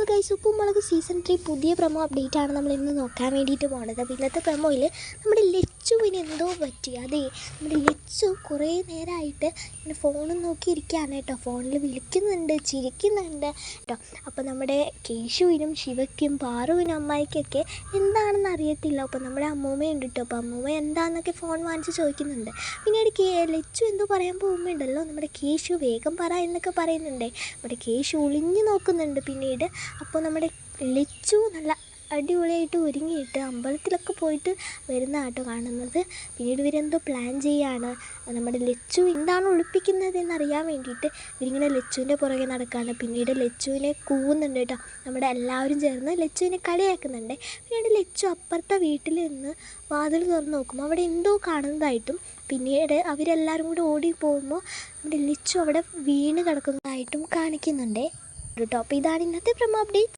Guys, ഉപ്പും മുളക് season 3 പുതിയ പ്രൊമോ അപ്ഡേറ്റ് ആണ് നമ്മൾ ഇന്ന് നോക്കാൻ വേണ്ടിയിട്ട് പോകുന്നത്. അപ്പോൾ ഇന്നത്തെ പ്രൊമോയിൽ നമ്മുടെ ലച്ചുവിന് എന്തോ പറ്റി. അതെ, നമ്മുടെ ലച്ചു കുറേ നേരമായിട്ട് ഇങ്ങനെ ഫോണും നോക്കിയിരിക്കുകയാണ് കേട്ടോ. ഫോണിൽ വിളിക്കുന്നുണ്ട്, ചിരിക്കുന്നുണ്ട് കേട്ടോ. അപ്പോൾ നമ്മുടെ കേശുവിനും ശിവയ്ക്കും പാറുവിനും അമ്മായിക്കൊക്കെ എന്താണെന്ന് അറിയത്തില്ല. അപ്പോൾ നമ്മുടെ അമ്മൂമ്മയുണ്ട് കേട്ടോ. അപ്പോൾ അമ്മൂമ്മ എന്താണെന്നൊക്കെ ഫോൺ വാങ്ങിച്ച് ചോദിക്കുന്നുണ്ട്. പിന്നീട് ലച്ചു എന്തോ പറയാൻ പോകുമ്പോണ്ടല്ലോ, നമ്മുടെ കേശു വേഗം പറ എന്നൊക്കെ പറയുന്നുണ്ട്. നമ്മുടെ കേശു ഒളിഞ്ഞു നോക്കുന്നുണ്ട്. പിന്നീട് അപ്പോൾ നമ്മുടെ ലച്ചു നല്ല അടിപൊളിയായിട്ട് ഒരുങ്ങിയിട്ട് അമ്പലത്തിലൊക്കെ പോയിട്ട് വരുന്ന ആട്ടോ കാണുന്നത്. പിന്നീട് ഇവരെന്തോ പ്ലാൻ ചെയ്യാണ്. നമ്മുടെ ലച്ചു എന്താണ് ഒളിപ്പിക്കുന്നതെന്നറിയാൻ വേണ്ടിയിട്ട് ഇവരിങ്ങനെ ലച്ചുവിൻ്റെ പുറകെ നടക്കുകയാണ്. പിന്നീട് ലച്ചുവിനെ കൂവുന്നുണ്ട് കേട്ടോ. നമ്മുടെ എല്ലാവരും ചേർന്ന് ലച്ചുവിനെ കളിയാക്കുന്നുണ്ട്. പിന്നീട് ലച്ചു അപ്പുറത്തെ വീട്ടിൽ നിന്ന് വാതിൽ തുറന്ന് നോക്കുമ്പോൾ അവിടെ എന്തോ കാണുന്നതായിട്ടും പിന്നീട് അവരെല്ലാവരും കൂടി ഓടി പോകുമ്പോൾ നമ്മുടെ ലച്ചു അവിടെ വീണ് കിടക്കുന്നതായിട്ടും കാണിക്കുന്നുണ്ട് കേട്ടോ. അപ്പോൾ ഇതാണ് ഇന്നത്തെ പ്രൊമോ അപ്ഡേറ്റ്.